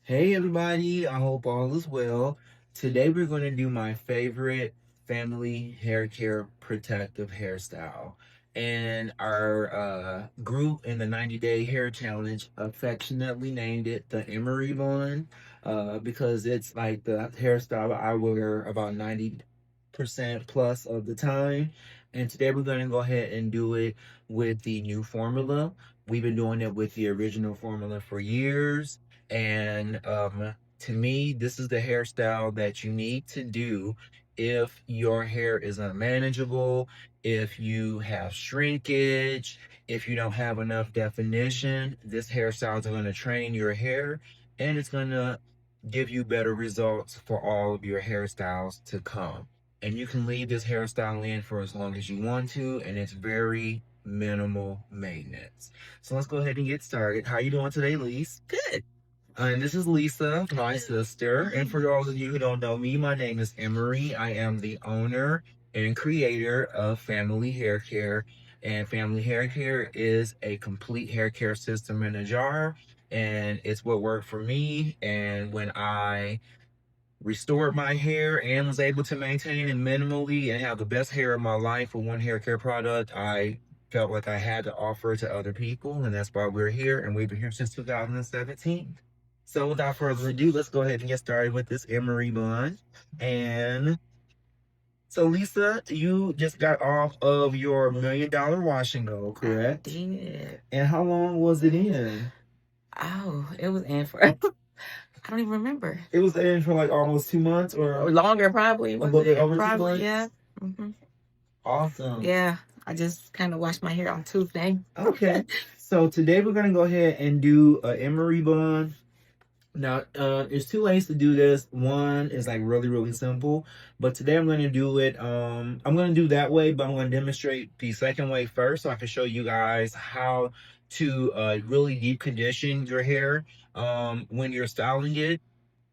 Hey everybody, I hope all is well. Today we're going to do my favorite family hair care protective hairstyle. And our group in the 90-day hair challenge affectionately named it the Emery Bun because it's like the hairstyle I wear about 90% plus of the time. And today we're going to go ahead and do it with the new formula. We've been doing it with the original formula for years, and to me, this is the hairstyle that you need to do if your hair is unmanageable, if you have shrinkage, if you don't have enough definition. This hairstyle is going to train your hair, and it's going to give you better results for all of your hairstyles to come. And you can leave this hairstyle in for as long as you want to, and it's very minimal maintenance. So let's go ahead and get started. How you doing today, Lise? Good. And this is Lisa, my sister. And for those of you who don't know me, my name is Emery. I am the owner and creator of Family Hair Care. And Family Hair Care is a complete hair care system in a jar. And it's what worked for me. And when I restored my hair and was able to maintain it minimally and have the best hair of my life with one hair care product, I felt like I had to offer it to other people, and that's why we're here, and we've been here since 2017. So without further ado, let's go ahead and get started with this Emory Bun. And so Lisa, you just got off of your $1 million wash and go, correct? I did. And how long was it in? Oh, it was in for I don't even remember. It was in for like almost 2 months or longer, probably. A little bit over 2 months? Yeah. hmm Awesome. Yeah. I just kind of washed my hair on Tuesday. Okay. So today we're gonna go ahead and do a Emory Bun. Now, there's two ways to do this. One is like really, really simple, but today I'm going to do it. I'm going to do that way, but I'm going to demonstrate the second way first, so I can show you guys how to really deep condition your hair when you're styling it,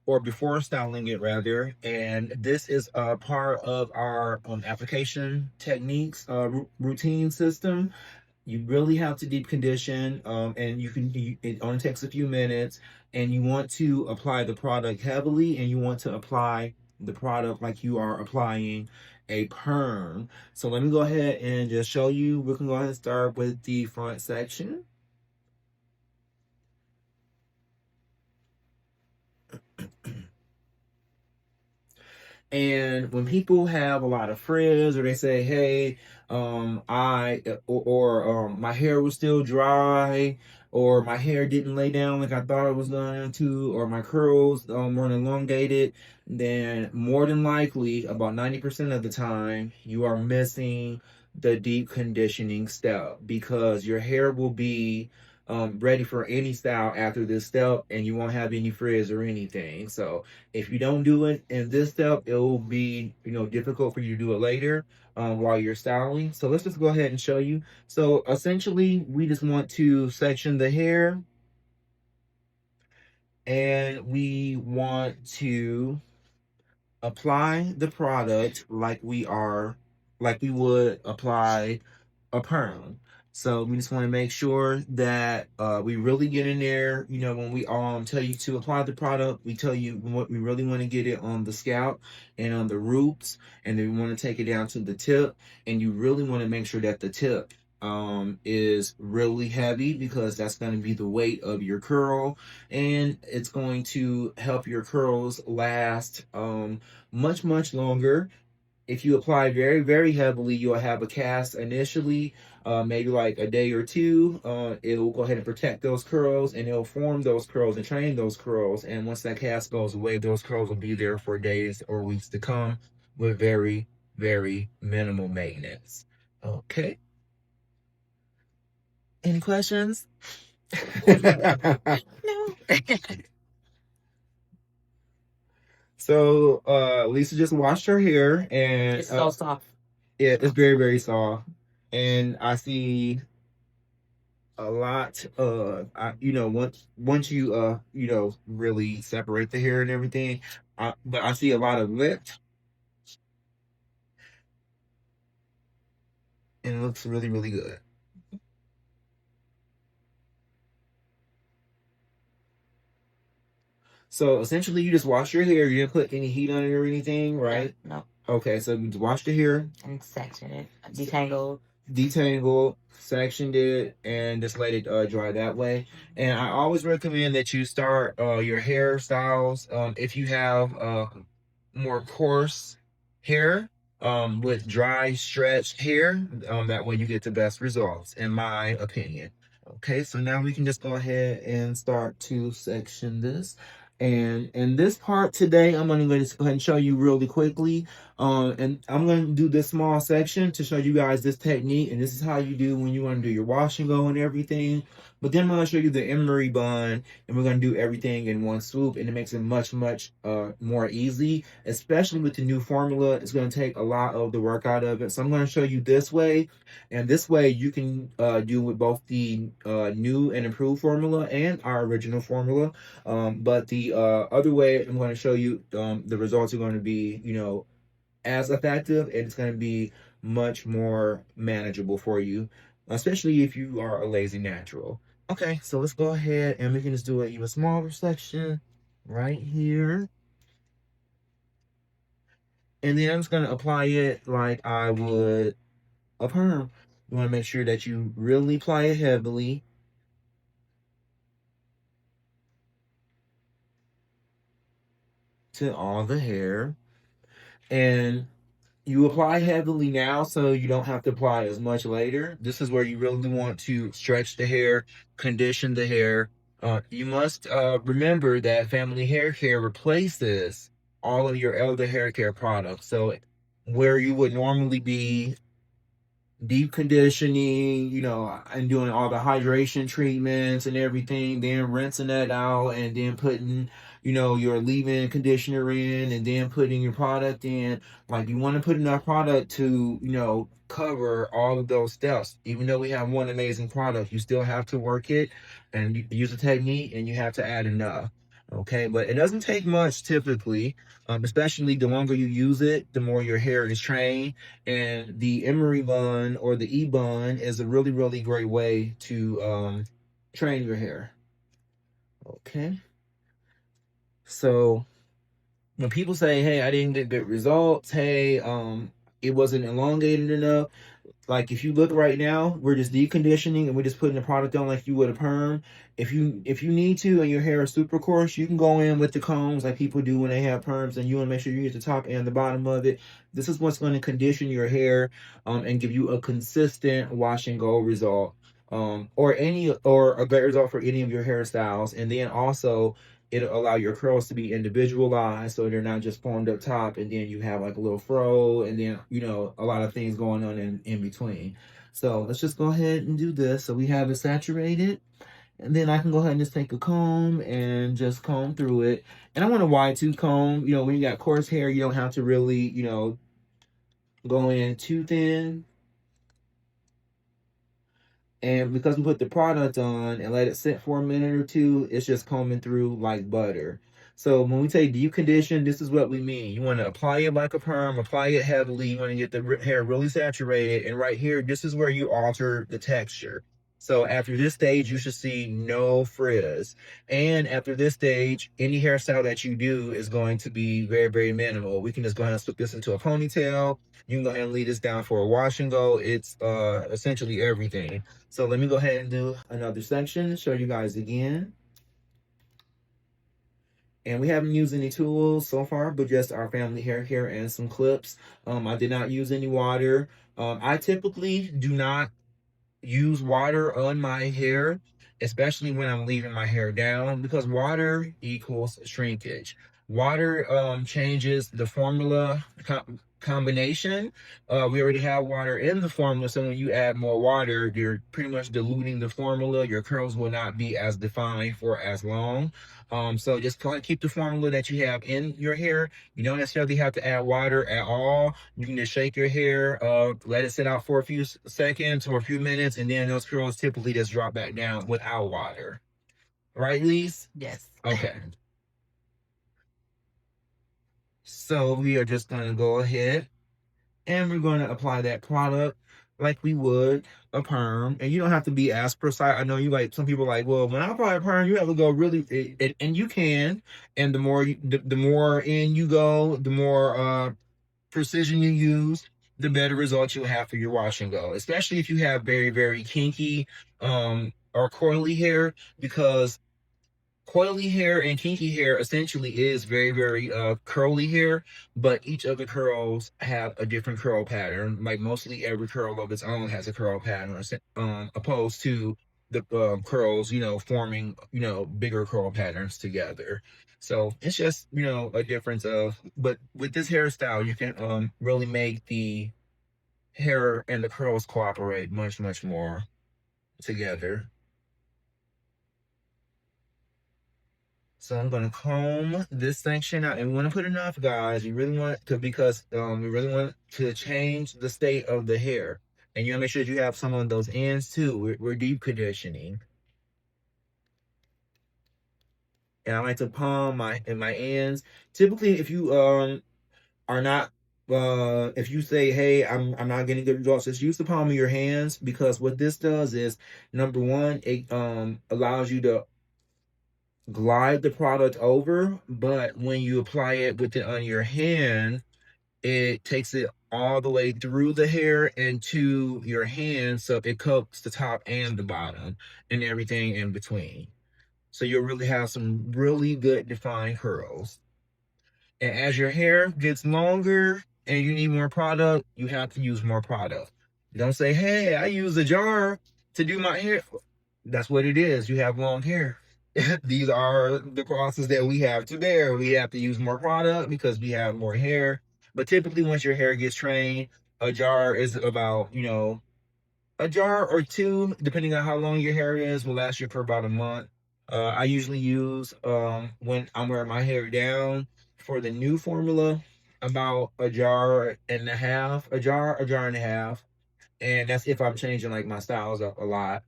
or before styling it rather. And this is a part of our application techniques routine system. You really have to deep condition, and it only takes a few minutes, and you want to apply the product heavily, and you want to apply the product like you are applying a perm. So let me go ahead and just show you. We can go ahead and start with the front section. And when people have a lot of frizz, or they say, "Hey, my hair was still dry, or my hair didn't lay down like I thought it was going to, or my curls weren't elongated," then more than likely, about 90% of the time, you are missing the deep conditioning step, because your hair will be ready for any style after this step, and you won't have any frizz or anything. So if you don't do it in this step, it will be, difficult for you to do it later while you're styling. So let's just go ahead and show you. So essentially, we just want to section the hair, and we want to apply the product like we would apply a perm. So we just want to make sure that we really get in there. When we tell you to apply the product, we tell you what we really want to get it on the scalp and on the roots, and then we want to take it down to the tip. And you really want to make sure that the tip is really heavy, because that's going to be the weight of your curl, and it's going to help your curls last much, much longer. If you apply very, very heavily, you'll have a cast initially, maybe like a day or two. It'll go ahead and protect those curls, and it'll form those curls and train those curls. And once that cast goes away, those curls will be there for days or weeks to come with very, very minimal maintenance. Okay. Any questions? No. So Lisa just washed her hair, and it's so soft. Yeah, it's very, very soft. And I see a lot of, once you really separate the hair and everything, but I see a lot of lift, and it looks really, really good. So essentially, you just wash your hair. You didn't put any heat on it or anything, right? No. Okay, so you wash the hair and section it, detangled, sectioned it, and just let it dry that way. And I always recommend that you start your hairstyles if you have more coarse hair with dry stretched hair. That way you get the best results, in my opinion. Okay, so now we can just go ahead and start to section this. And in this part today, I'm going to just go ahead and show you really quickly. And I'm going to do this small section to show you guys this technique. And this is how you do when you want to do your wash and go and everything. But then I'm going to show you the Emery Bun, and we're going to do everything in one swoop. And it makes it much, much more easy, especially with the new formula. It's going to take a lot of the work out of it. So I'm going to show you this way. And this way you can do with both the new and improved formula and our original formula. But the other way I'm going to show you, the results are going to be, as effective, and it's going to be much more manageable for you, especially if you are a lazy natural. Okay, so let's go ahead and we can just do an even smaller section right here. And then I'm just going to apply it like I would a perm. You want to make sure that you really apply it heavily. To all the hair. And you apply heavily now so you don't have to apply as much later. This is where you really want to stretch the hair, condition the hair. You must remember that Family Hair Care replaces all of your elder hair care products. So where you would normally be deep conditioning, and doing all the hydration treatments and everything, then rinsing that out and then putting, your leave-in conditioner in and then putting your product in. Like, you want to put enough product to, cover all of those steps. Even though we have one amazing product, you still have to work it and use a technique, and you have to add enough. Okay, but it doesn't take much typically, especially the longer you use it, the more your hair is trained. And the Emory Bun or the E-Bun is a really, really great way to train your hair. Okay. So when people say, hey, I didn't get good results, hey, it wasn't elongated enough, like, if you look right now, we're just deconditioning and we're just putting the product on like you would a perm. If you need to and your hair is super coarse, you can go in with the combs like people do when they have perms, and you want to make sure you get the top and the bottom of it. This is what's going to condition your hair and give you a consistent wash and go result. Or a great result for any of your hairstyles. And then also it'll allow your curls to be individualized, so they're not just formed up top and then you have like a little fro and then a lot of things going on in between. So let's just go ahead and do this. So we have it saturated, and then I can go ahead and just take a comb and just comb through it. And I want a wide tooth comb. When you got coarse hair, you don't have to really go in too thin. And because we put the product on and let it sit for a minute or two, it's just combing through like butter. So when we say deep condition, this is what we mean. You want to apply it like a perm, apply it heavily. You want to get the hair really saturated. And right here, this is where you alter the texture. So after this stage, you should see no frizz. And after this stage, any hairstyle that you do is going to be very, very minimal. We can just go ahead and slip this into a ponytail. You can go ahead and leave this down for a wash and go. It's essentially everything. So let me go ahead and do another section, show you guys again. And we haven't used any tools so far, but just our family hair care and some clips. I did not use any water. I typically do not use water on my hair, especially when I'm leaving my hair down, because water equals shrinkage. Water changes the formula combination. We already have water in the formula, so when you add more water, you're pretty much diluting the formula. Your curls will not be as defined for as long. So just try to keep the formula that you have in your hair. You don't necessarily have to add water at all. You can just shake your hair, let it sit out for a few seconds or a few minutes, and then those curls typically just drop back down without water. Right, Lise? Yes. Okay. So we are just going to go ahead and we're going to apply that product. like we would a perm, and you don't have to be as precise. I know you like some people like, well, when I apply a perm, you have to go really, and you can, and the more in you go, the more precision you use, the better results you'll have for your wash and go. Especially if you have very very kinky or coily hair, because coily hair and kinky hair essentially is very very curly hair, but each of the curls have a different curl pattern. Like mostly every curl of its own has a curl pattern, opposed to the curls, forming, bigger curl patterns together. So it's just, a difference of, but with this hairstyle you can really make the hair and the curls cooperate much much more together. So I'm gonna comb this section out, and we want to put enough, guys. You really want to, because we really want to change the state of the hair, and you want to make sure that you have some on those ends too. We're deep conditioning, and I like to palm my ends. Typically, if you are not if you say, hey, I'm not getting good results, just use the palm of your hands, because what this does is, number one, it allows you to glide the product over, but when you apply it with it on your hand, it takes it all the way through the hair into your hand, so it coats the top and the bottom and everything in between. So you'll really have some really good defined curls. And as your hair gets longer and you need more product, you have to use more product. Don't say, hey, I use a jar to do my hair. That's what it is. You have long hair. These are the process that we have to bear. We have to use more product because we have more hair. But typically, once your hair gets trained, a jar is about, a jar or two, depending on how long your hair is, will last you for about a month. I usually use, when I'm wearing my hair down, for the new formula, about a jar and a half. And that's if I'm changing like my styles up a lot.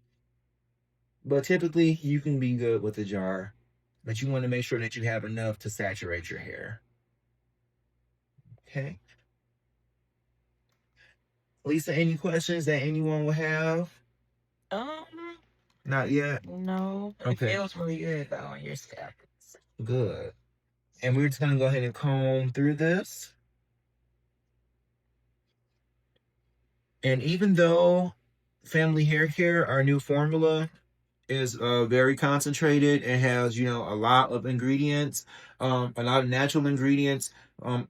But typically, you can be good with a jar, but you want to make sure that you have enough to saturate your hair. Okay. Lisa, any questions that anyone will have? Um, Not yet. No. Okay. It feels really good though on your scalp. Good. And we're just gonna go ahead and comb through this. And even though Family Hair Care, our new formula, is very concentrated and has, a lot of ingredients, a lot of natural ingredients,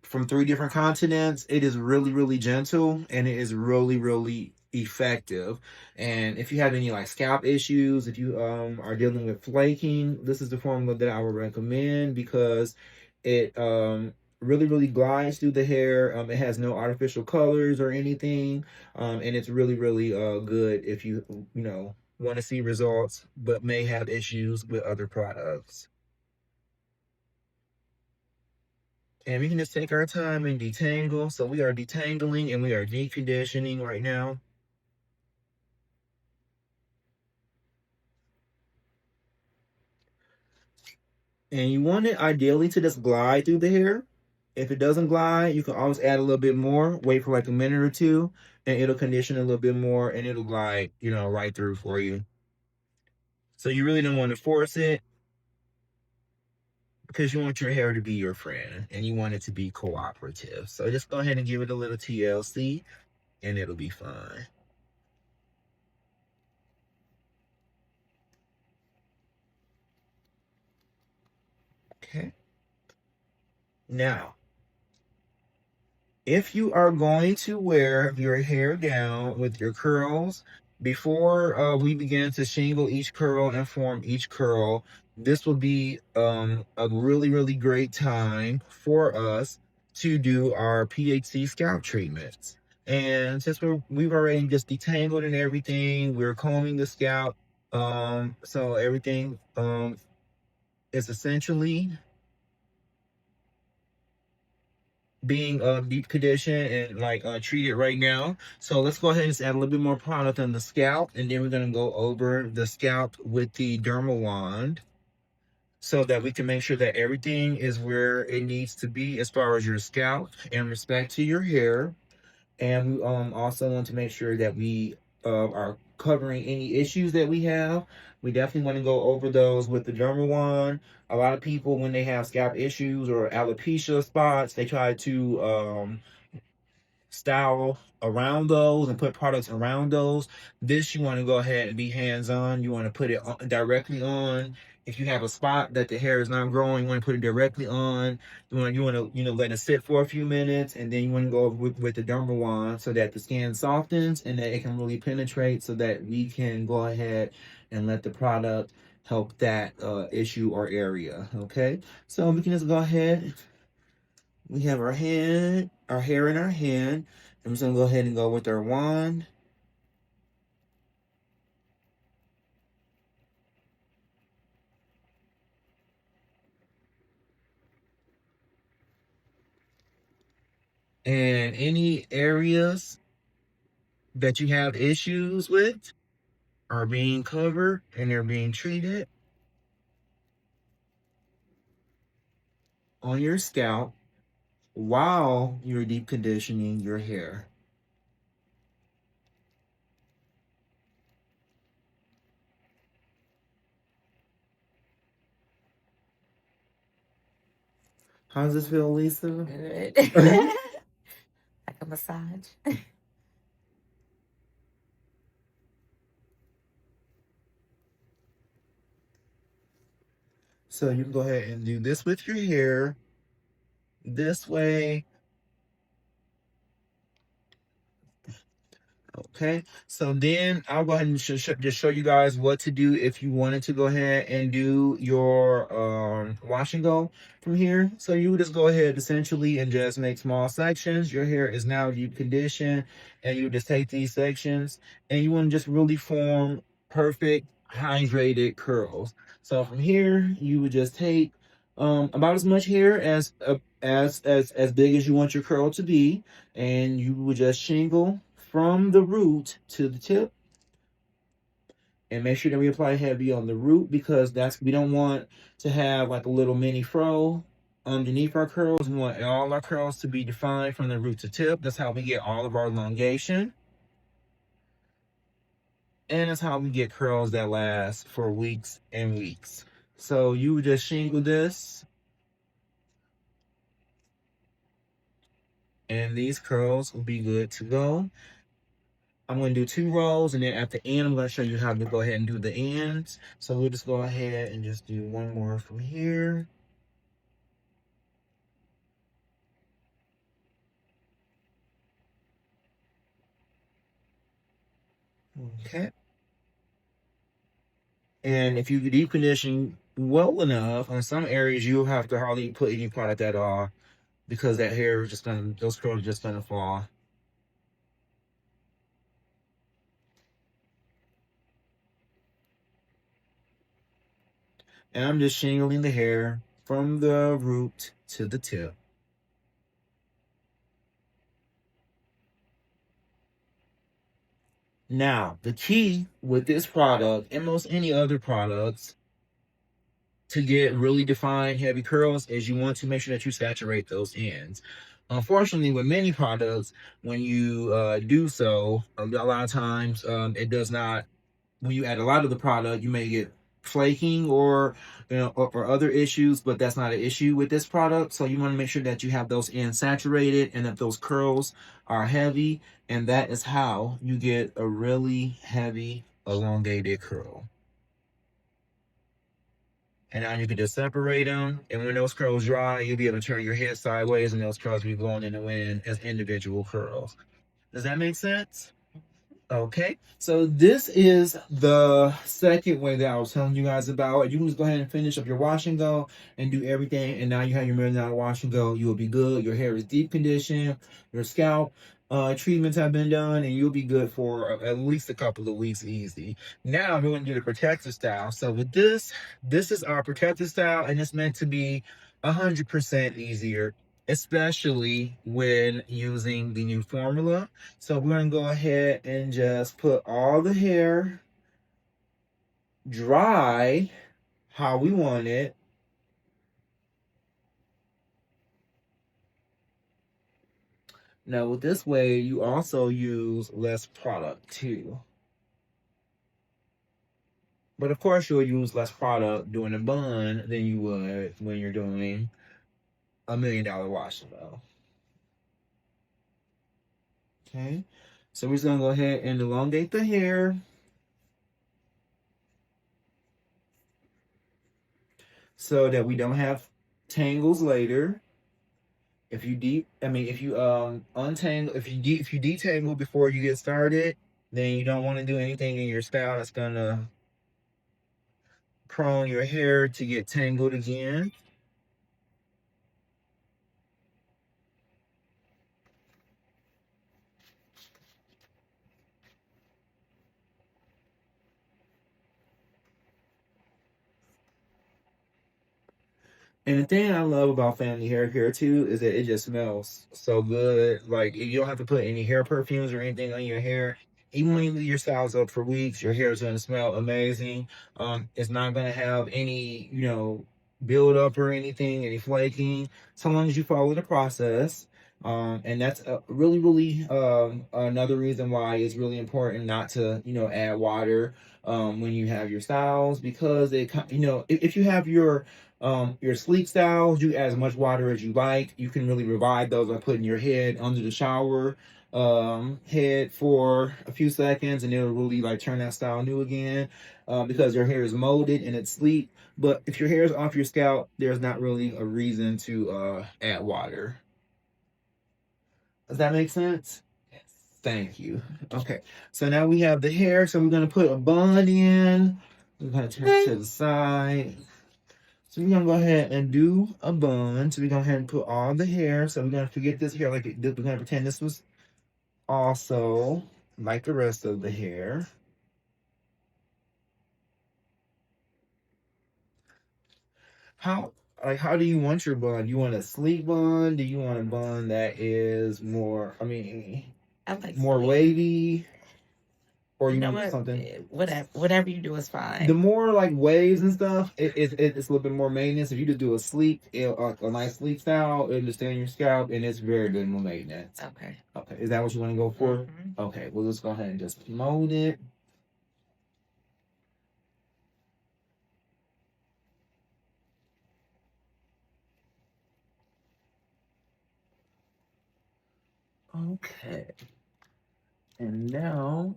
from 3 different continents, it is really really gentle, and it is really really effective. And if you have any like scalp issues, if you are dealing with flaking, this is the formula that I would recommend, because it really really glides through the hair. It has no artificial colors or anything, and it's really really good if you want to see results but may have issues with other products. And we can just take our time and detangle. So we are detangling and we are deconditioning right now. And you want it ideally to just glide through the hair. If it doesn't glide, you can always add a little bit more, wait for like a minute or two, and it'll condition a little bit more, and it'll glide, right through for you. So you really don't want to force it, because you want your hair to be your friend and you want it to be cooperative. So just go ahead and give it a little TLC and it'll be fine. Okay. Now, if you are going to wear your hair down with your curls, before we begin to shingle each curl and form each curl, this will be a really, really great time for us to do our PHC scalp treatments. And since we've already just detangled and everything, we're combing the scalp. So everything is essentially being deep conditioned and like treated right now. So let's go ahead and just add a little bit more product on the scalp, and then we're going to go over the scalp with the dermal wand, so that we can make sure that everything is where it needs to be as far as your scalp in respect to your hair. And we also want to make sure that we are covering any issues that we have. We definitely want to go over those with the dermal wand. A lot of people, when they have scalp issues or alopecia spots, they try to style around those and put products around those. This, you want to go ahead and be hands-on. You want to put it directly on. If you have a spot that the hair is not growing, you want to put it directly on. You want to let it sit for a few minutes, and then you want to go with the dermal wand so that the skin softens and that it can really penetrate, so that we can go ahead and let the product help that issue or area. Okay, so we can just go ahead. We have our hair in our hand. I'm just gonna go ahead and go with our wand. And any areas that you have issues with are being covered and they're being treated on your scalp while you're deep conditioning your hair. How does this feel, Lisa? Good. Like a massage. So you can go ahead and do this with your hair this way. Okay, so then I'll go ahead and just show you guys what to do if you wanted to go ahead and do your wash and go from here. So you would just go ahead essentially and just make small sections. Your hair is now deep conditioned, and you just take these sections and you want to just really form perfect hydrated curls. So from here, you would just take about as much hair as big as you want your curl to be, and you would just shingle from the root to the tip, and make sure that we apply heavy on the root, because we don't want to have like a little mini fro underneath our curls. We want all our curls to be defined from the root to tip. That's how we get all of our elongation, and that's how we get curls that last for weeks and weeks. So you would just shingle this, and these curls will be good to go. I'm going to do 2 rows, and then at the end, I'm going to show you how to go ahead and do the ends. So we'll just go ahead and just do one more from here. Okay. And if you deep condition well enough, on some areas, you'll have to hardly put any product at all, because that hair is just going to, those curls are just going to fall. And I'm just shingling the hair from the root to the tip. Now, the key with this product and most any other products to get really defined heavy curls is you want to make sure that you saturate those ends. Unfortunately, with many products, when you do so, a lot of times it does not. When you add a lot of the product, you may get flaking or or other issues, but that's not an issue with this product. So you want to make sure that you have those ends saturated and that those curls are heavy, and that is how you get a really heavy elongated curl. And now you can just separate them. And when those curls dry, you'll be able to turn your head sideways, and those curls will be blowing in the wind as individual curls. Does that make sense? Okay, so this is the second way that I was telling you guys about. You can just go ahead and finish up your wash and go and do everything, and now you have your $1,000,000 wash and go. You will be good. Your hair is deep conditioned. Your scalp treatments have been done, and you'll be good for at least a couple of weeks easy. Now we're going to do the protective style. So with this is our protective style, and it's meant to be 100% easier, especially when using the new formula. So we're going to go ahead and just put all the hair dry how we want it. Now with this way, you also use less product too. But of course, you'll use less product doing a bun than you would when you're doing $1 million wash though. Okay, so we're just gonna go ahead and elongate the hair so that we don't have tangles later. If you untangle, if you detangle before you get started, then you don't want to do anything in your style that's gonna prone your hair to get tangled again. And the thing I love about Family Hair Care too is that it just smells so good. Like you don't have to put any hair perfumes or anything on your hair. Even when you leave your styles up for weeks, your hair is gonna smell amazing. It's not gonna have any, build up or anything, any flaking, so long as you follow the process. And that's really, really another reason why it's really important not to, add water when you have your styles because if you have your sleek styles, you add as much water as you like. You can really revive those by putting your head under the shower head for a few seconds, and it'll really like turn that style new again because your hair is molded and it's sleek. But if your hair is off your scalp, there's not really a reason to add water. Does that make sense? Yes. Thank you. Okay, so now we have the hair, so we're gonna put a bun in. We're gonna turn it to the side. So we're gonna go ahead and do a bun. So we're gonna go ahead and put all the hair. So we're gonna forget this hair we're gonna pretend this was also like the rest of the hair. How how do you want your bun? Do you want a sleek bun? Do you want a bun that is more I like more sleek. wavy? Or you know want what? something? Whatever you do is fine. The more like waves and stuff, it's a little bit more maintenance. If you just do a sleek, a nice sleek style, it'll just stay on your scalp, and it's very good maintenance. Okay. Okay, is that what you want to go for? Okay, well let's go ahead and just mold it. Okay, and now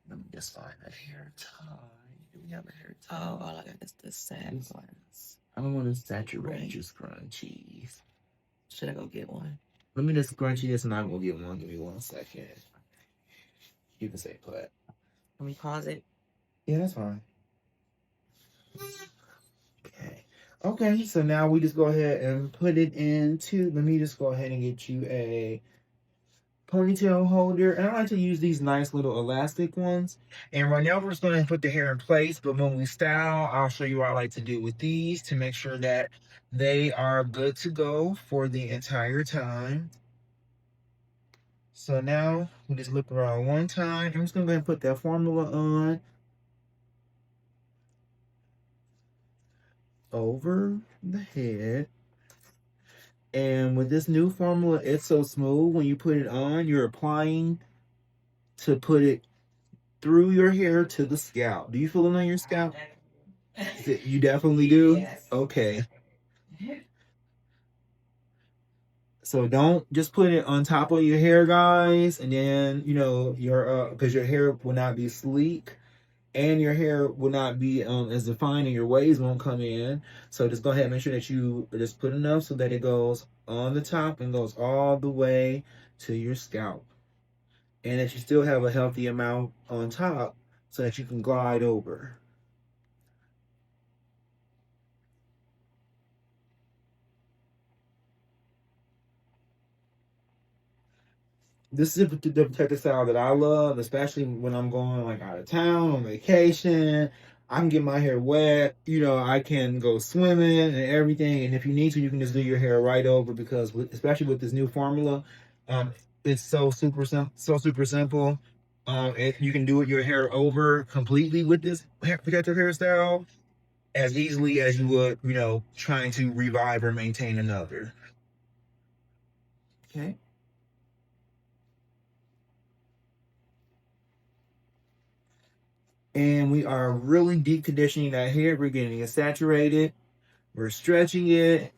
let me just find a hair tie. Do we have a hair tie? Oh, all I got is the sad ones. I don't want to saturate your scrunchies. Should I go get one? Let me just scrunchie this and I'm gonna get one. Give me 1 second. You can say put. Let me pause it. Yeah, that's fine. Okay. Okay, so now we just go ahead and put it into, let me just go ahead and get you a ponytail holder. And I like to use these nice little elastic ones. And right now we're just going to put the hair in place, but when we style, I'll show you what I like to do with these to make sure that they are good to go for the entire time. So now we just look around one time. I'm just going to go ahead and put that formula on over the head. And with this new formula, it's so smooth. When you put it on, you're applying to put it through your hair to the scalp. Do you feel it on your scalp? You definitely do? Yes. Okay. So don't just put it on top of your hair, guys, and then, your because your hair will not be sleek and your hair will not be as defined and your waves won't come in. So just go ahead and make sure that you just put enough so that it goes on the top and goes all the way to your scalp. And that you still have a healthy amount on top so that you can glide over. This is the protective style that I love, especially when I'm going like out of town on vacation. I can get my hair wet, I can go swimming and everything. And if you need to, you can just do your hair right over because, especially with this new formula, it's so super simple. You can do it your hair over completely with this protective hairstyle as easily as you would, trying to revive or maintain another. Okay. And we are really deep conditioning that hair. We're getting it saturated. We're stretching it.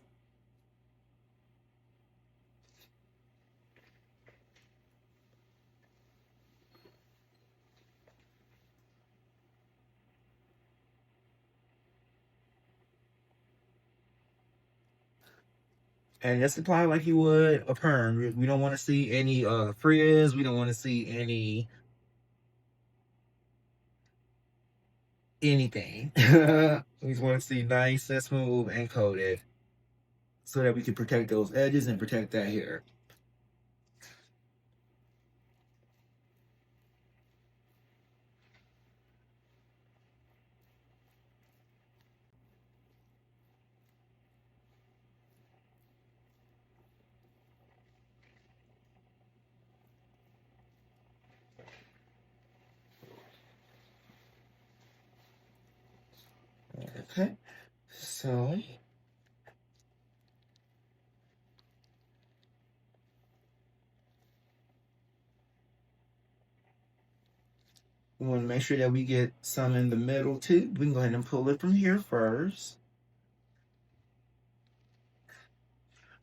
And just apply like you would a perm. We don't want to see any frizz. We don't want to see anything. We just want to see nice and smooth and coated so that we can protect those edges and protect that hair. Okay, so we want to make sure that we get some in the middle too. We can go ahead and pull it from here first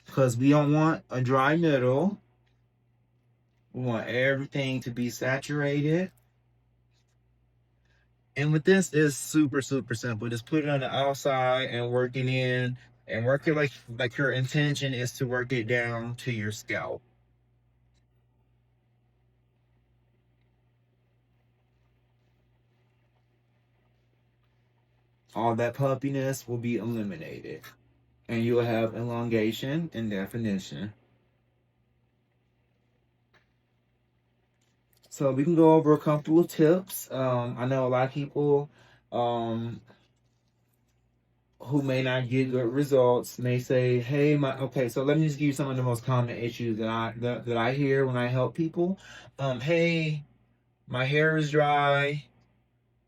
because we don't want a dry middle. We want everything to be saturated. And with this, it's super, super simple. Just put it on the outside and work it in and work it like your intention is to work it down to your scalp. All that puffiness will be eliminated. And you'll have elongation and definition. So we can go over a couple of tips. I know a lot of people um, who may not get good results may say, "Hey, my okay." So let me just give you some of the most common issues that I hear when I help people. Hey, my hair is dry.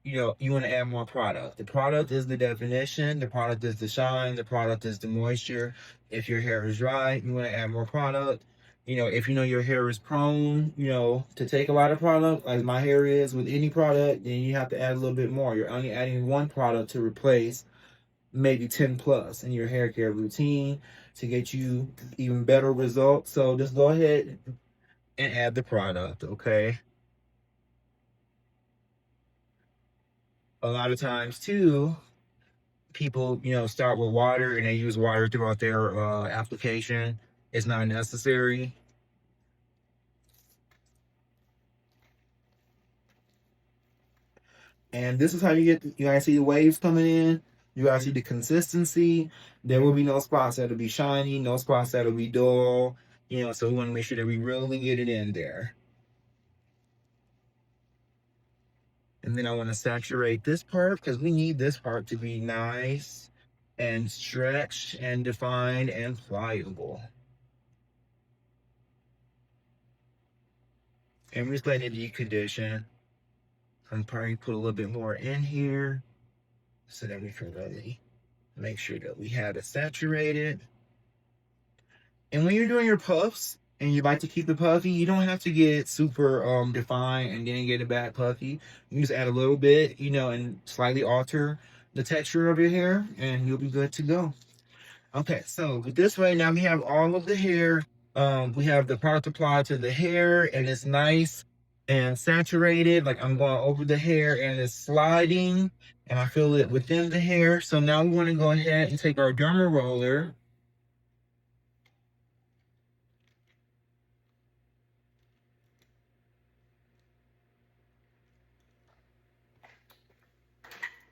You know, you want to add more product. The product is the definition, the product is the shine, the product is the moisture. If your hair is dry, you want to add more product. You know, if you know your hair is prone, to take a lot of product, like my hair is with any product, then you have to add a little bit more. You're only adding one product to replace maybe 10 plus in your hair care routine to get you even better results. So just go ahead and add the product, okay? A lot of times too, people, start with water and they use water throughout their application. It's not necessary. And this is how you guys see the waves coming in. You guys see the consistency. There will be no spots that'll be shiny, no spots that'll be dull. So we want to make sure that we really get it in there. And then I want to saturate this part because we need this part to be nice and stretched and defined and pliable. And we're just letting it decondition. I'm probably put a little bit more in here so that we can really make sure that we have it saturated. And when you're doing your puffs and you like to keep the puffy, you don't have to get super defined and then get it back puffy. You just add a little bit, and slightly alter the texture of your hair and you'll be good to go. Okay, so with this way, now we have all of the hair. We have the product applied to the hair and it's nice and saturated. Like I'm going over the hair and it's sliding and I feel it within the hair. So now we want to go ahead and take our derma roller.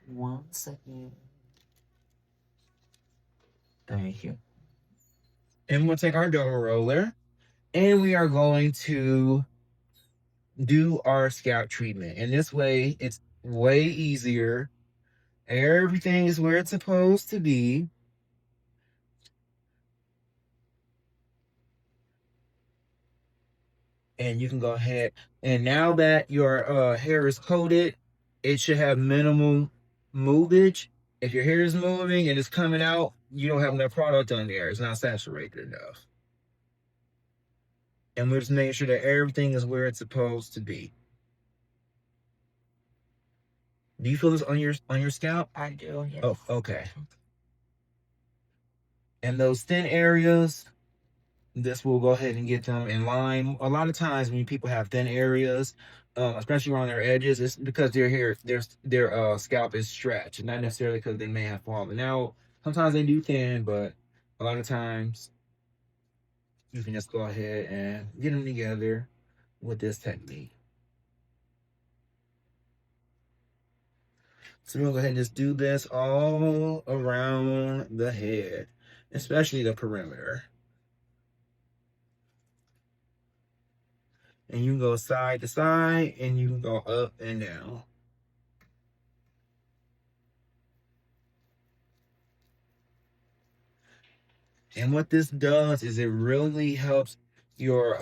One second. Thank you. And we'll take our derma roller and we are going to do our scalp treatment. And this way, it's way easier. Everything is where it's supposed to be. And you can go ahead. And now that your hair is coated, it should have minimal movage. If your hair is moving and it's coming out, you don't have enough product on there. It's not saturated enough. and we're just making sure that everything is where it's supposed to be. Do you feel this on your scalp? I do, yes. Oh, okay. And those thin areas, this will go ahead and get them in line. A lot of times when people have thin areas, especially around their edges, it's because their scalp is stretched, not necessarily because they may have fallen out. Sometimes they do thin, but a lot of times you can just go ahead and get them together with this technique. So we're gonna go ahead and just do this all around the head, especially the perimeter. And you can go side to side and you can go up and down. And what this does is it really helps your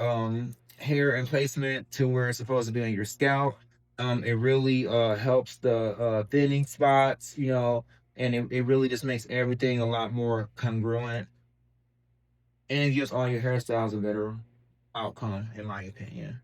hair and placement to where it's supposed to be on your scalp. It really helps the thinning spots, you know, and it really just makes everything a lot more congruent. And it gives all your hairstyles a better outcome, in my opinion.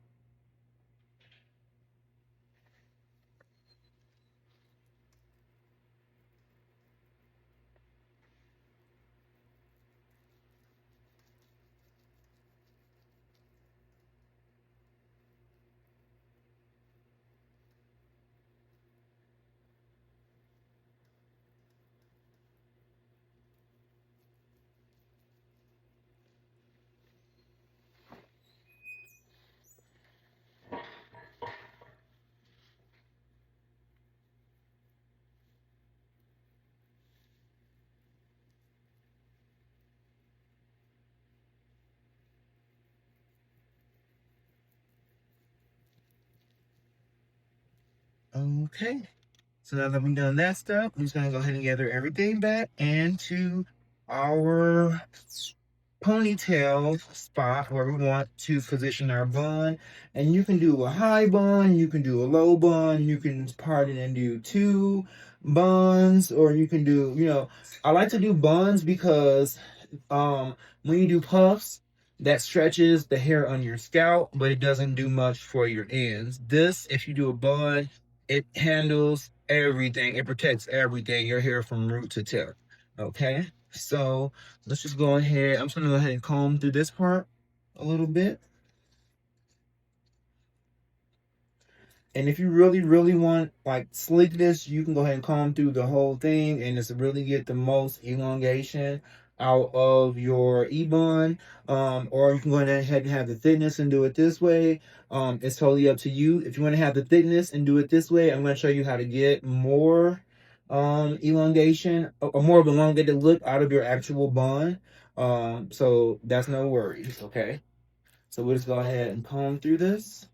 Okay. So now that we've done that stuff, I'm just gonna go ahead and gather everything back into our ponytail spot where we want to position our bun. And you can do a high bun, you can do a low bun, you can part it and do two buns, or you can do, you know, I like to do buns because when you do puffs, that stretches the hair on your scalp, but it doesn't do much for your ends. This, if you do a bun, it handles everything. It protects everything, your hair from root to tip. Okay, so let's just go ahead. I'm just gonna go ahead and comb through this part a little bit. And if you really, really want like sleekness, you can go ahead and comb through the whole thing and just really get the most elongation out of your E-bun. Or you can go ahead and have the thickness and do it this way. It's totally up to you. If you want to have the thickness and do it this way, I'm going to show you how to get more elongation or more of an elongated look out of your actual bun. So that's no worries, okay? So we'll just go ahead and comb through this.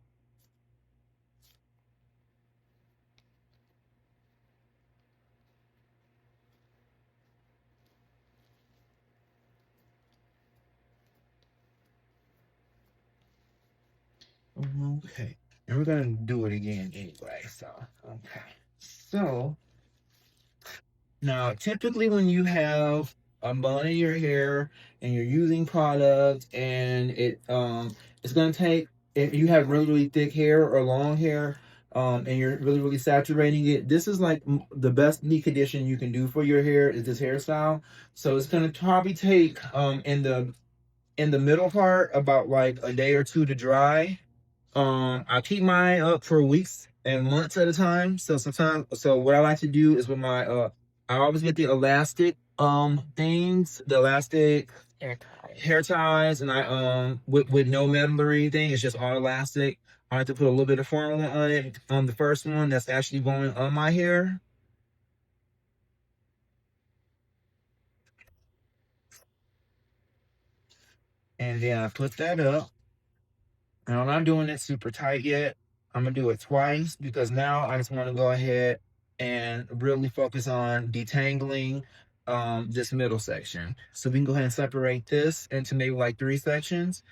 Okay. And we're gonna do it again anyway, so okay. So now typically when you have a bun in your hair and you're using product and it's gonna take if you have really, really thick hair or long hair, and you're really, really saturating it, this is like the best knee condition you can do for your hair is this hairstyle. So it's gonna probably take in the middle part about like a day or two to dry. I keep mine up for weeks and months at a time. So sometimes, so what I like to do is with my I always get the elastic things, the elastic hair ties, and I with no metal or anything. It's just all elastic. I like to put a little bit of formula on it on the first one that's actually going on my hair, and then I put that up. And I'm not doing it super tight yet. I'm gonna do it twice because now I just want to go ahead and really focus on detangling this middle section. So we can go ahead and separate this into maybe like three sections.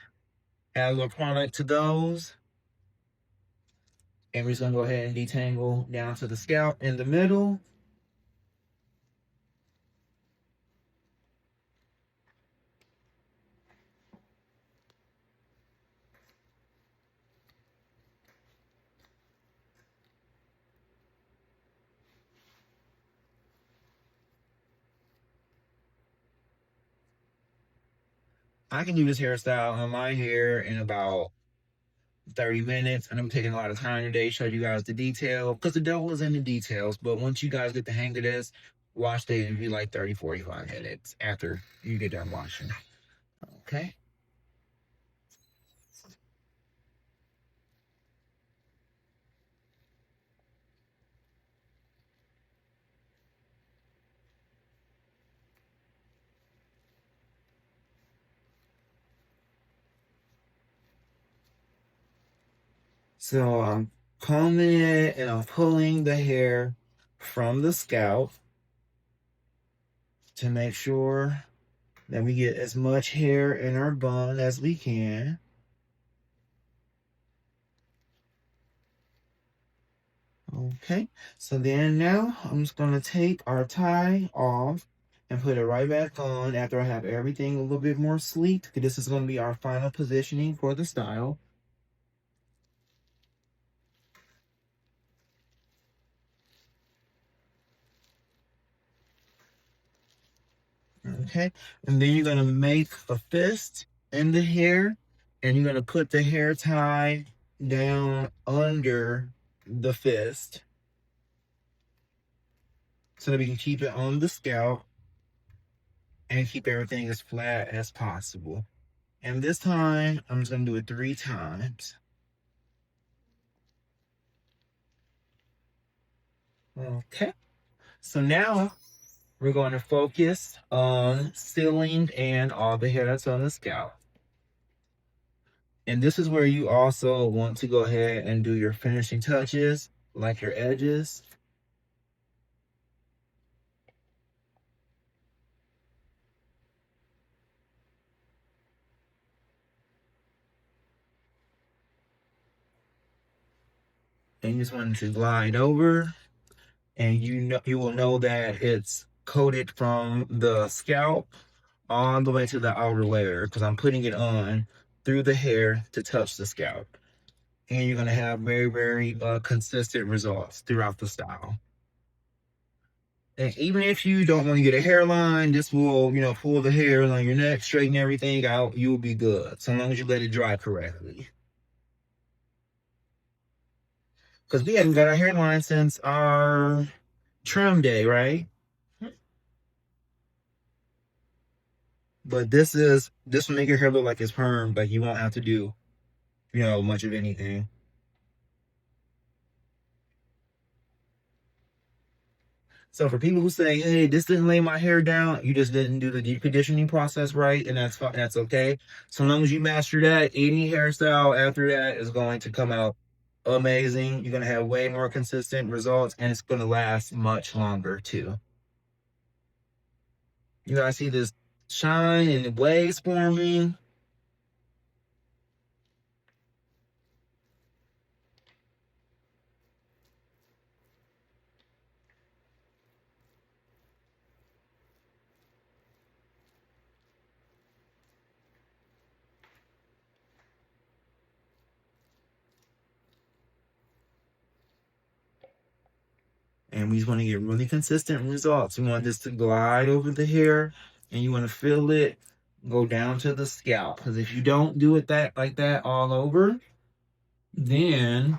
Add a little product to those. And we're just gonna go ahead and detangle down to the scalp in the middle. I can do this hairstyle on my hair in about 30 minutes, and I'm taking a lot of time today, show you guys the detail, because the devil is in the details. But once you guys get the hang of this, wash day will be like 30, 45 minutes after you get done washing. Okay. So I'm combing it and I'm pulling the hair from the scalp to make sure that we get as much hair in our bun as we can. Okay, so then now I'm just gonna take our tie off and put it right back on after I have everything a little bit more sleek. This is gonna be our final positioning for the style. Okay, and then you're gonna make a fist in the hair, and you're gonna put the hair tie down under the fist so that we can keep it on the scalp and keep everything as flat as possible. And this time, I'm just gonna do it 3 times. Okay, so now we're going to focus on sealing and all the hair that's on the scalp. And this is where you also want to go ahead and do your finishing touches, like your edges. And you just want to glide over, and you will know that it's coated from the scalp all the way to the outer layer, because I'm putting it on through the hair to touch the scalp. And you're going to have very, very consistent results throughout the style. And even if you don't want to get a hairline, this will, pull the hairs on your neck, straighten everything out. You will be good, so long as you let it dry correctly. Because we haven't got our hairline since our trim day, right? But this will make your hair look like it's perm, but you won't have to do, much of anything. So for people who say, "Hey, this didn't lay my hair down," you just didn't do the deep conditioning process right, and that's fine. That's okay. So long as you master that, any hairstyle after that is going to come out amazing. You're gonna have way more consistent results, and it's gonna last much longer too. You guys see this shine and waves forming? And we just want to get really consistent results. We want this to glide over the hair, and you want to feel it go down to the scalp. Because if you don't do it like that all over, then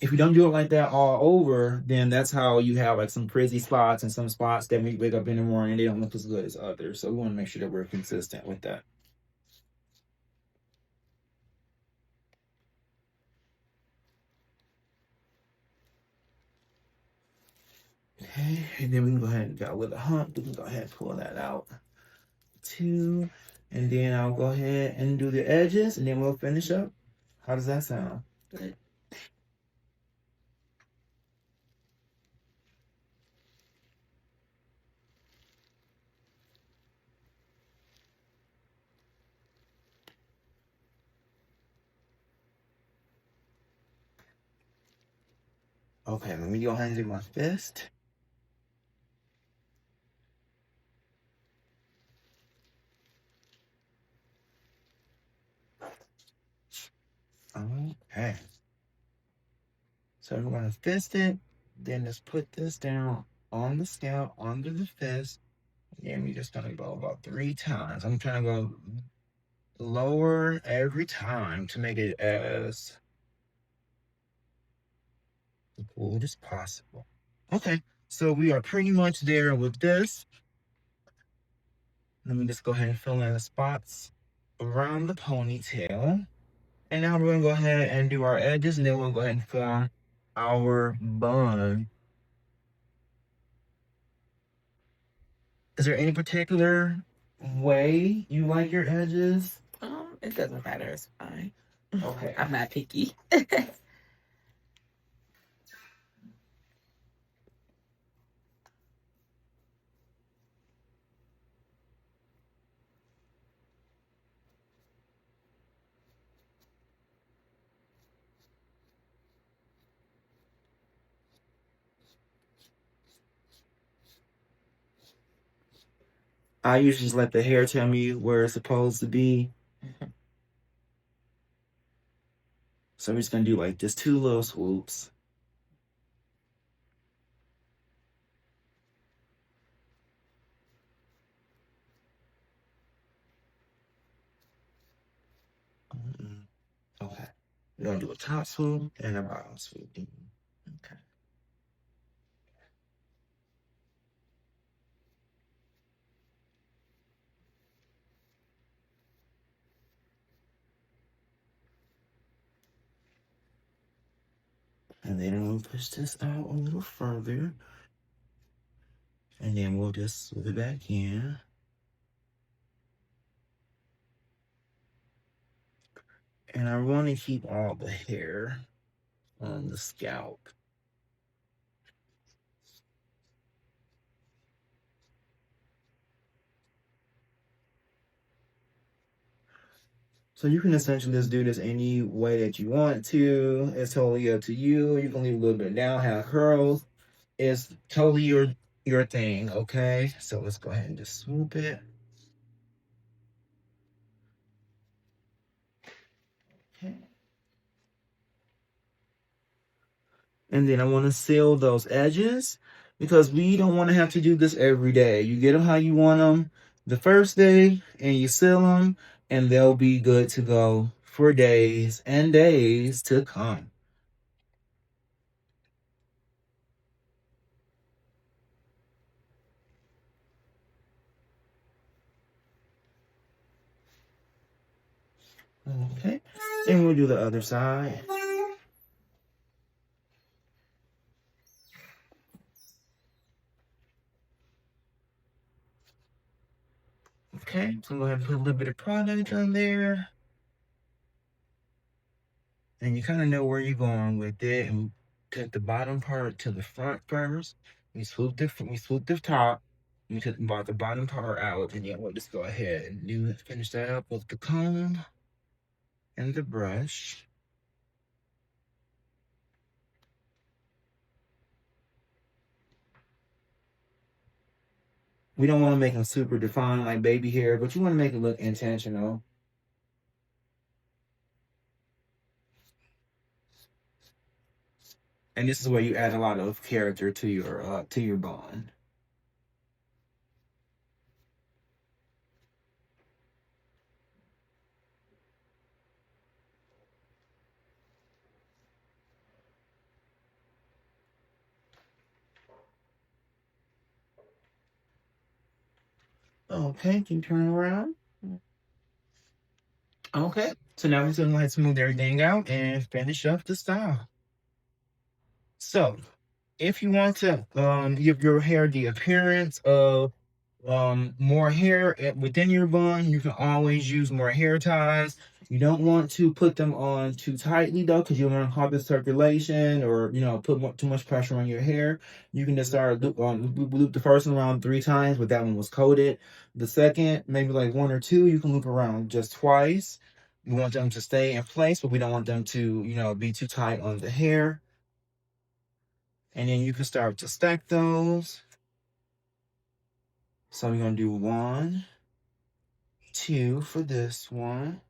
if you don't do it like that all over, then that's how you have like some frizzy spots and some spots that when you wake up in the morning, they don't look as good as others. So we want to make sure that we're consistent with that. Okay, and then we can go ahead and go with a hump. We can go ahead and pull that out too. And then I'll go ahead and do the edges, and then we'll finish up. How does that sound? Good. Okay, let me go ahead and do my fist. Okay. So we're going to fist it, then just put this down on the scalp, under the fist, And we just gonna go about 3 times. I'm trying to go lower every time to make it as cool as possible. Okay, so we are pretty much there with this. Let me just go ahead and fill in the spots around the ponytail. And now we're gonna go ahead and do our edges, and then we'll go ahead and form our bun. Is there any particular way you like your edges? It doesn't matter. It's fine. Okay. I'm not picky. I usually just let the hair tell me where it's supposed to be. So I'm just gonna do like just 2 little swoops. Okay. We're gonna do a top swoop and a bottom swoop. Okay. And then we'll push this out a little further. And then we'll just swoop it back in. And I want to keep all the hair on the scalp. So you can essentially just do this any way that you want to. It's totally up to you. You can leave a little bit down, have curls. It's totally your thing, okay? So let's go ahead and just swoop it. Okay. And then I want to seal those edges because we don't want to have to do this every day. You get them how you want them the first day and you seal them and they'll be good to go for days and days to come. Okay, and we'll do the other side. Okay, so I'm going to put a little bit of product on there. And you kind of know where you're going with it. And take the bottom part to the front first. We swoop the top. We took the bottom part out. And then we'll just go ahead and finish that up with the comb and the brush. We don't want to make them super defined like baby hair, but you want to make it look intentional. And this is where you add a lot of character to your bun. Okay, can you turn around? Okay, so now we're just gonna go ahead and smooth everything out and finish up the style. So, if you want to give your hair the appearance of more hair within your bun, you can always use more hair ties. You don't want to put them on too tightly though, because you don't want to clog the circulation or put too much pressure on your hair. You can just start loop the first one around 3 times, but that one was coated. The second, maybe like 1 or 2, you can loop around just twice. We want them to stay in place, but we don't want them to be too tight on the hair. And then you can start to stack those. So we're gonna do 1, 2 for this one.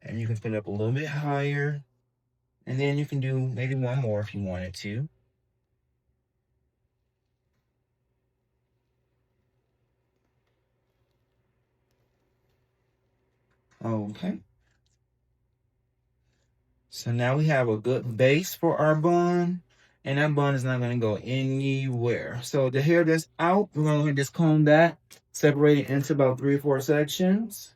And you can put it up a little bit higher. And then you can do maybe one more if you wanted to. Okay. So now we have a good base for our bun, and that bun is not going to go anywhere. So the hair that's out, we're going to just comb that, separate it into about 3 or 4 sections.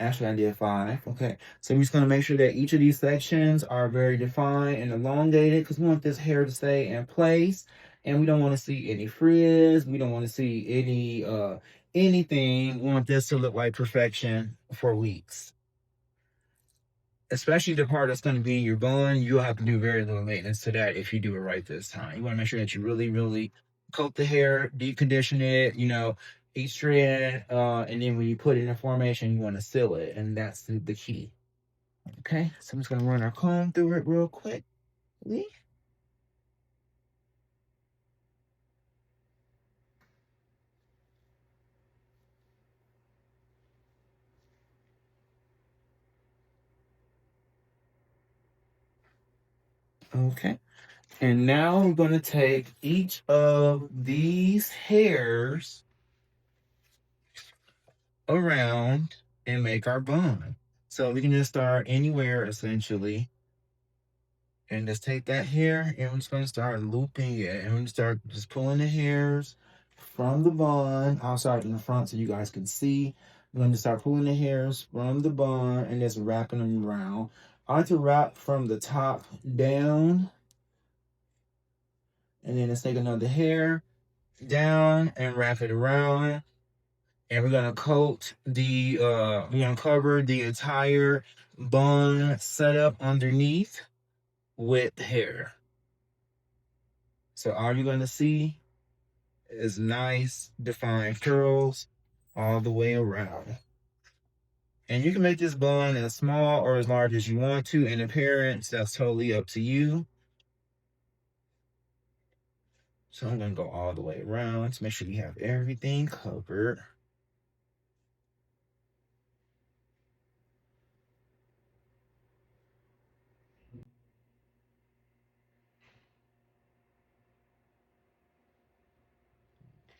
Actually, I did 5. Okay. So we're just going to make sure that each of these sections are very defined and elongated because we want this hair to stay in place. And we don't want to see any frizz. We don't want to see any anything. We want this to look like perfection for weeks. Especially the part that's going to be in your bun, you'll have to do very little maintenance to that if you do it right this time. You want to make sure that you really, really coat the hair, deep condition it, each strand, and then when you put it in formation, you want to seal it, and that's the key. Okay, so I'm just going to run our comb through it real quickly. Okay, and now we're going to take each of these hairs around and make our bun. So we can just start anywhere essentially. And just take that hair and we're just going to start looping it. And we're going to start just pulling the hairs from the bun. I'll start in the front so you guys can see. I'm going to start pulling the hairs from the bun and just wrapping them around. I like to wrap from the top down. And then let's take another hair down and wrap it around. And we're gonna coat we're gonna cover the entire bun setup underneath with hair. So all you're gonna see is nice defined curls all the way around. And you can make this bun as small or as large as you want to in appearance. That's totally up to you. So I'm gonna go all the way around to make sure you have everything covered.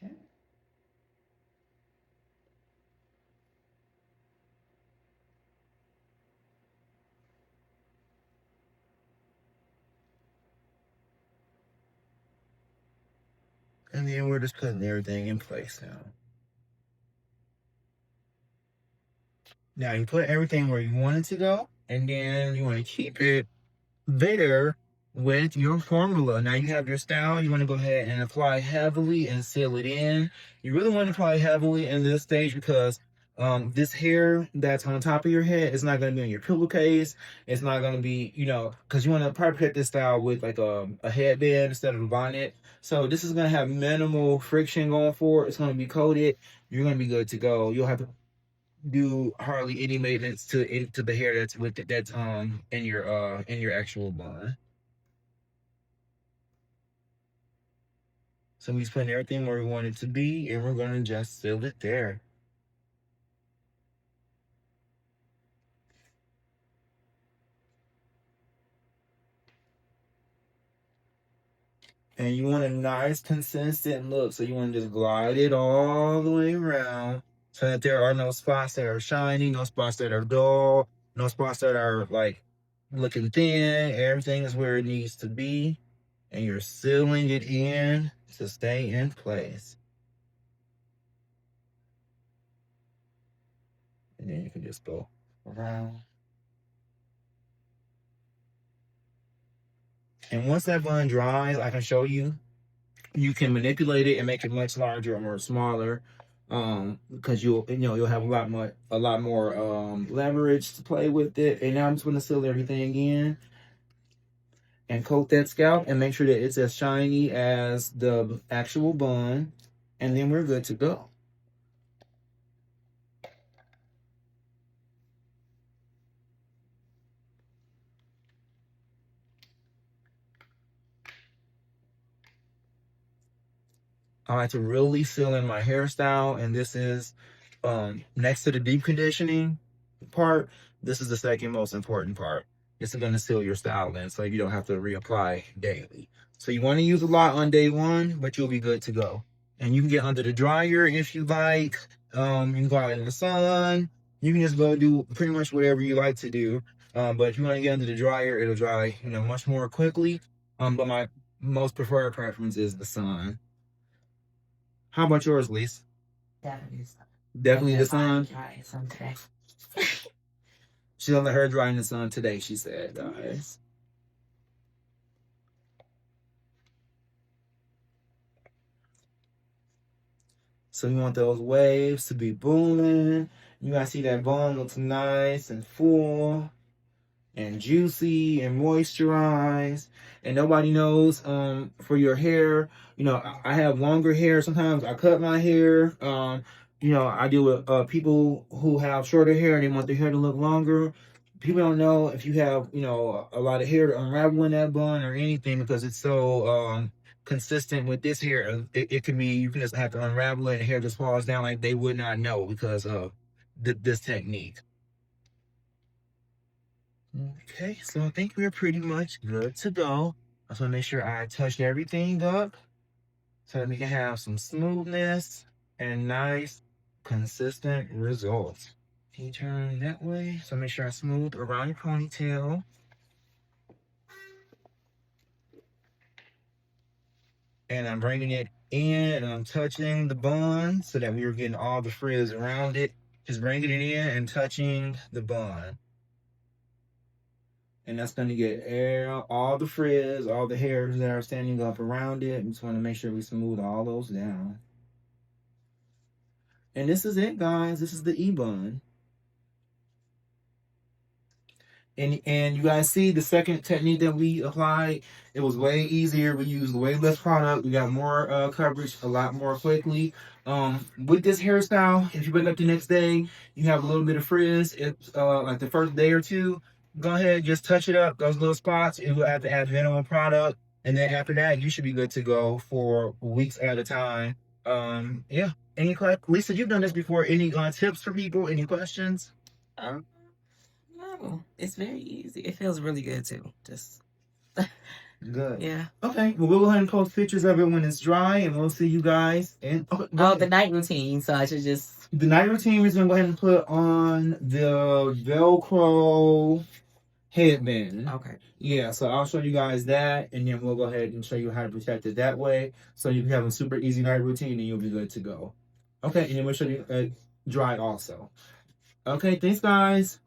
Okay. And then we're just putting everything in place now. Now you put everything where you want it to go, and then you want to keep it there with your formula. Now you have your style. You want to go ahead and apply heavily and seal it in. You really want to apply heavily in this stage because this hair that's on top of your head is not going to be on your pillowcase. It's not going to be, because you want to probably protect this style with like a headband instead of a bonnet. So this is going to have minimal friction going forward. It's going to be coated. You're going to be good to go. You'll have to do hardly any maintenance to the hair that's with it, that's in your actual bun. So we just putting everything where we want it to be, and we're gonna just seal it there. And you want a nice consistent look, so you want to just glide it all the way around, so that there are no spots that are shiny, no spots that are dull, no spots that are like looking thin. Everything is where it needs to be, and you're sealing it in to stay in place. And then you can just go around. And once that bun dries, I can show you. You can manipulate it and make it much larger or smaller. Because you'll have a lot more leverage to play with it. And now I'm just gonna seal everything in and coat that scalp and make sure that it's as shiny as the actual bun. And then we're good to go. I like to really seal in my hairstyle, and this is next to the deep conditioning part. This is the second most important part. it's going to seal your style in, so you don't have to reapply daily. So you want to use a lot on day one, but you'll be good to go. And you can get under the dryer if you like. You can go out in the sun. You can just go do pretty much whatever you like to do. But if you want to get under the dryer, it'll dry, much more quickly. But my most preferred preference is the sun. How about yours, Lise? Definitely sun. Definitely the sun. Try some today. She's gonna let her dry in the sun today, she said, guys. So you want those waves to be booming. You guys see that bun looks nice and full and juicy and moisturized. And nobody knows for your hair. I have longer hair. Sometimes I cut my hair. I deal with people who have shorter hair and they want their hair to look longer. People don't know if you have, a lot of hair to unravel in that bun or anything because it's so consistent with this hair. It can be, you can just have to unravel it and hair just falls down like they would not know because of this technique. Okay, so I think we're pretty much good to go. I just want to make sure I touched everything up so that we can have some smoothness and nice, consistent results. Can you turn that way? So make sure I smooth around your ponytail. And I'm bringing it in and I'm touching the bun so that we are getting all the frizz around it. Just bringing it in and touching the bun. And that's going to get all the frizz, all the hairs that are standing up around it. I just want to make sure we smooth all those down. And this is it, guys. This is the E-Bun. And you guys see the second technique that we applied, it was way easier. We used way less product. We got more coverage a lot more quickly. With this hairstyle, if you wake up the next day, you have a little bit of frizz. It's like the first day or two, go ahead, just touch it up, those little spots. You will have to add minimal product. And then after that, you should be good to go for weeks at a time. Yeah. Any questions? Lisa, you've done this before. Any tips for people? Any questions? No, it's very easy. It feels really good too. Just Good. yeah. Okay. Well, we'll go ahead and post pictures of it when it's dry, and we'll see you guys. And The night routine. So I should just the night routine. We're gonna go ahead and put on the Velcro headband. Okay. Yeah. So I'll show you guys that, and then we'll go ahead and show you how to protect it that way, so you can have a super easy night routine, and you'll be good to go. Okay. And then we'll show you dry also. Okay. Thanks, guys.